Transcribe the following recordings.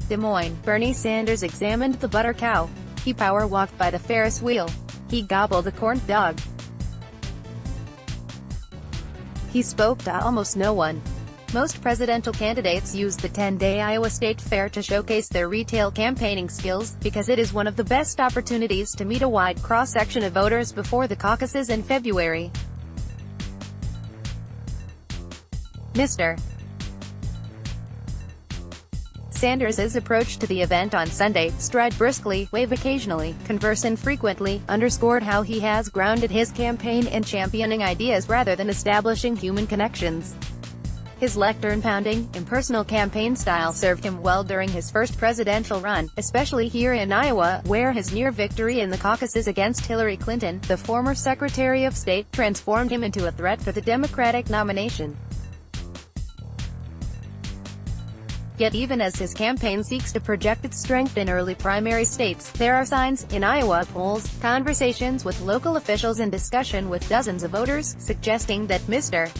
Des Moines, Bernie Sanders examined the butter cow. He power walked by the Ferris wheel. He gobbled a corn dog. He spoke to almost no one. Most presidential candidates use the 10-day Iowa State Fair to showcase their retail campaigning skills, because it is one of the best opportunities to meet a wide cross-section of voters before the caucuses in February. Mr. Sanders' approach to the event on Sunday, stride briskly, wave occasionally, converse infrequently, underscored how he has grounded his campaign in championing ideas rather than establishing human connections. His lectern-pounding, impersonal campaign style served him well during his first presidential run, especially here in Iowa, where his near victory in the caucuses against Hillary Clinton, the former Secretary of State, transformed him into a threat for the Democratic nomination. Yet even as his campaign seeks to project its strength in early primary states, there are signs, in Iowa polls, conversations with local officials and discussion with dozens of voters, suggesting that Mr.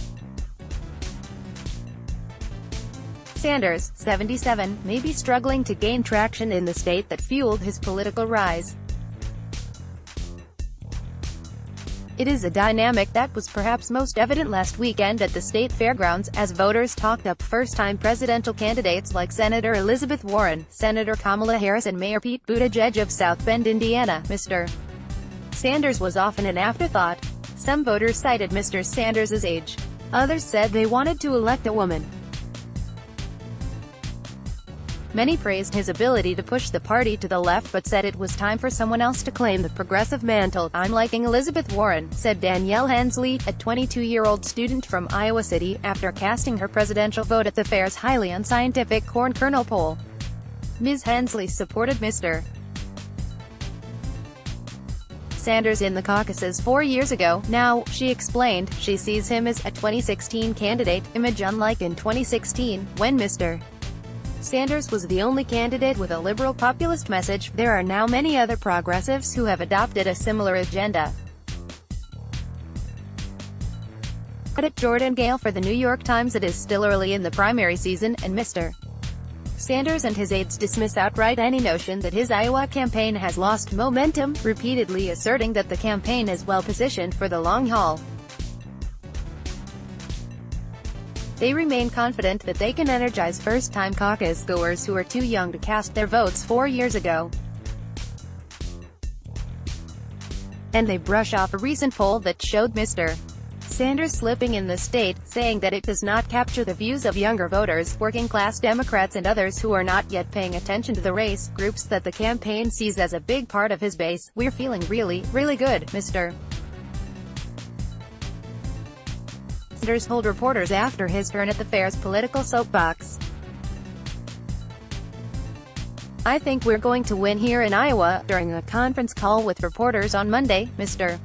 Sanders, 77, may be struggling to gain traction in the state that fueled his political rise. It is a dynamic that was perhaps most evident last weekend at the state fairgrounds, as voters talked up first-time presidential candidates like Senator Elizabeth Warren, Senator Kamala Harris and Mayor Pete Buttigieg of South Bend, Indiana. Mr. Sanders was often an afterthought. Some voters cited Mr. Sanders' age. Others said they wanted to elect a woman. Many praised his ability to push the party to the left but said it was time for someone else to claim the progressive mantle. "I'm liking Elizabeth Warren," said Danielle Hensley, a 22-year-old student from Iowa City, after casting her presidential vote at the fair's highly unscientific corn kernel poll. Ms. Hensley supported Mr. Sanders in the caucuses 4 years ago. Now, she explained, she sees him as a 2016 candidate, image unlike in 2016, when Mr. Sanders was the only candidate with a liberal populist message. There are now many other progressives who have adopted a similar agenda. Credit Jordan Gale for the New York Times. It is still early in the primary season, and Mr. Sanders and his aides dismiss outright any notion that his Iowa campaign has lost momentum, repeatedly asserting that the campaign is well positioned for the long haul. They remain confident that they can energize first-time caucus goers who are too young to cast their votes 4 years ago. And they brush off a recent poll that showed Mr. Sanders slipping in the state, saying that it does not capture the views of younger voters, working-class Democrats and others who are not yet paying attention to the race, groups that the campaign sees as a big part of his base. "We're feeling really, really good," Mr. Sanders told reporters after his turn at the fair's political soapbox. "I think we're going to win here in Iowa." During a conference call with reporters on Monday, Mr.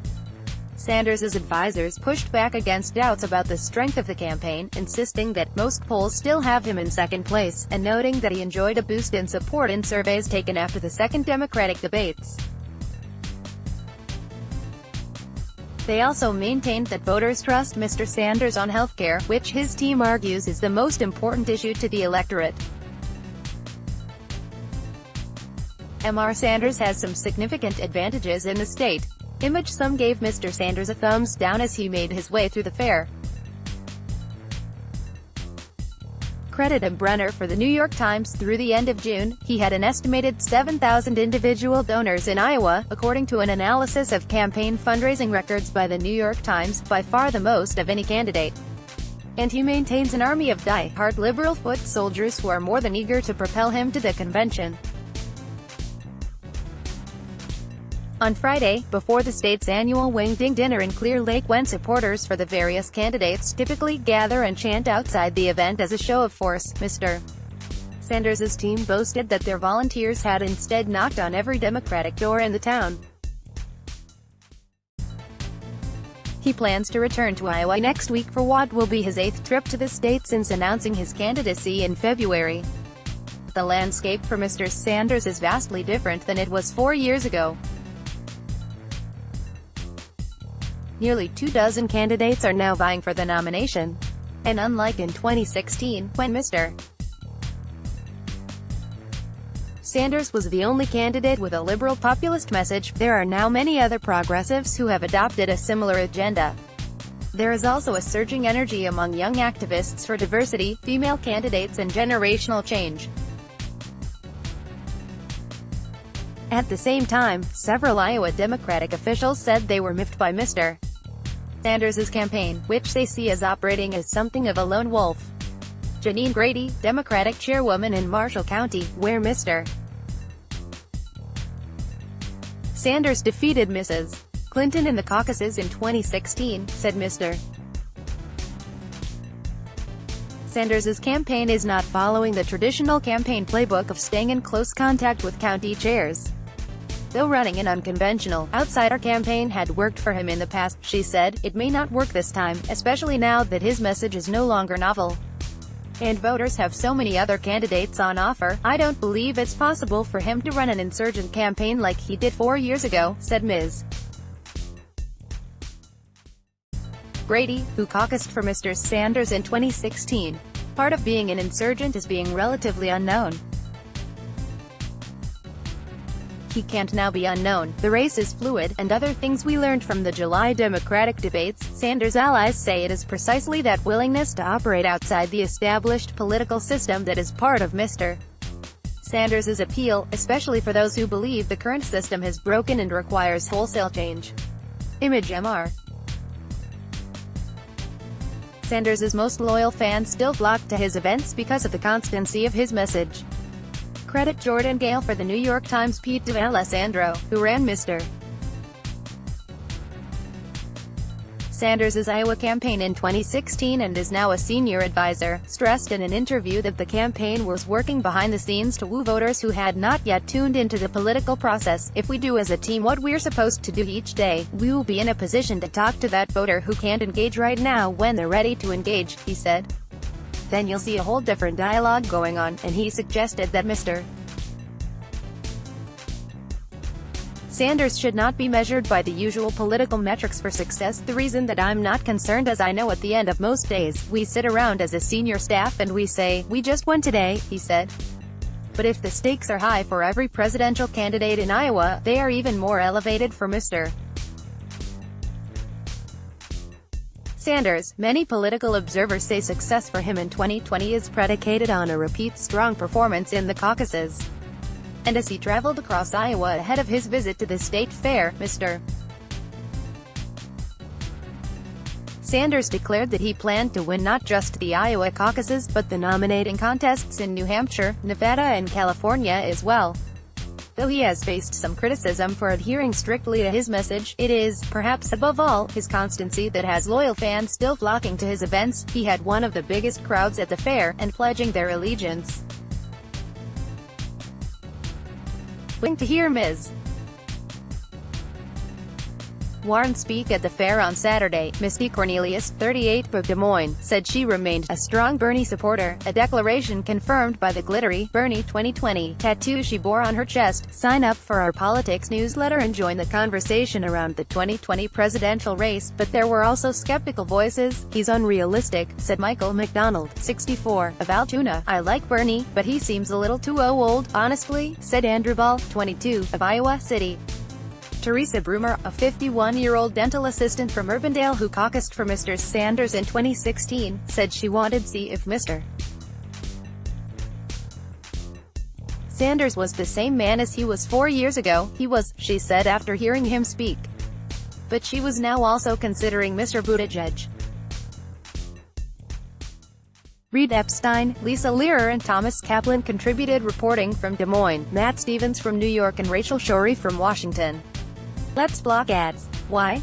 Sanders' advisors pushed back against doubts about the strength of the campaign, insisting that most polls still have him in second place, and noting that he enjoyed a boost in support in surveys taken after the second Democratic debates. They also maintained that voters trust Mr. Sanders on healthcare, which his team argues is the most important issue to the electorate. Mr. Sanders has some significant advantages in the state. Image some gave Mr. Sanders a thumbs down as he made his way through the fair. Credit Brenner for the New York Times. Through the end of June, he had an estimated 7,000 individual donors in Iowa, according to an analysis of campaign fundraising records by the New York Times, by far the most of any candidate. And he maintains an army of die-hard liberal foot soldiers who are more than eager to propel him to the convention. On Friday, before the state's annual Wingding Dinner in Clear Lake, when supporters for the various candidates typically gather and chant outside the event as a show of force, Mr. Sanders' team boasted that their volunteers had instead knocked on every Democratic door in the town. He plans to return to Iowa next week for what will be his 8th trip to the state since announcing his candidacy in February. The landscape for Mr. Sanders is vastly different than it was 4 years ago. Nearly 24 candidates are now vying for the nomination. And unlike in 2016, when Mr. Sanders was the only candidate with a liberal populist message. There are now many other progressives who have adopted a similar agenda. There is also a surging energy among young activists for diversity, female candidates and generational change. At the same time, several Iowa Democratic officials said they were miffed by Mr. Sanders' campaign, which they see as operating as something of a lone wolf. Janine Grady, Democratic chairwoman in Marshall County, where Mr. Sanders defeated Mrs. Clinton in the caucuses in 2016, said Mr. Sanders' campaign is not following the traditional campaign playbook of staying in close contact with county chairs. Though running an unconventional, outsider campaign had worked for him in the past, she said, it may not work this time, especially now that his message is no longer novel. And voters have so many other candidates on offer, I don't believe it's possible for him to run an insurgent campaign like he did 4 years ago, said Ms. Grady, who caucused for Mr. Sanders in 2016. Part of being an insurgent is being relatively unknown. He can't now be unknown, the race is fluid, and other things we learned from the July Democratic debates. Sanders' allies say it is precisely that willingness to operate outside the established political system that is part of Mr. Sanders' appeal, especially for those who believe the current system has broken and requires wholesale change. Image MR. Sanders' most loyal fans still flock to his events because of the constancy of his message. Credit Jordan Gale for the New York Times. Pete D'Alessandro, who ran Mr. Sanders' Iowa campaign in 2016 and is now a senior advisor, stressed in an interview that the campaign was working behind the scenes to woo voters who had not yet tuned into the political process. If we do as a team what we're supposed to do each day, we will be in a position to talk to that voter who can't engage right now when they're ready to engage, he said. Then you'll see a whole different dialogue going on, and he suggested that Mr. Sanders should not be measured by the usual political metrics for success. The reason that I'm not concerned is I know at the end of most days, we sit around as a senior staff and we say, we just won today, he said. But if the stakes are high for every presidential candidate in Iowa, they are even more elevated for Mr. Sanders. Many political observers say success for him in 2020 is predicated on a repeat strong performance in the caucuses. And as he traveled across Iowa ahead of his visit to the state fair, Mr. Sanders declared that he planned to win not just the Iowa caucuses, but the nominating contests in New Hampshire, Nevada and California as well. Though he has faced some criticism for adhering strictly to his message, it is, perhaps above all, his constancy that has loyal fans still flocking to his events. He had one of the biggest crowds at the fair, and pledging their allegiance. Waiting to hear Ms. Warren speak at the fair on Saturday. Misty Cornelius, 38, of Des Moines, said she remained a strong Bernie supporter, a declaration confirmed by the glittery Bernie 2020 tattoo she bore on her chest. Sign up for our politics newsletter and join the conversation around the 2020 presidential race. But there were also skeptical voices. He's unrealistic, said Michael McDonald, 64, of Altoona. I like Bernie, but he seems a little too old, honestly, said Andrew Ball, 22, of Iowa City. Teresa Brumer, a 51-year-old dental assistant from Urbandale who caucused for Mr. Sanders in 2016, said she wanted to see if Mr. Sanders was the same man as he was 4 years ago. He was, she said after hearing him speak. But she was now also considering Mr. Buttigieg. Reed Epstein, Lisa Learer and Thomas Kaplan contributed. Reporting from Des Moines, Matt Stevens from New York and Rachel Shorey from Washington. Let's block ads. Why?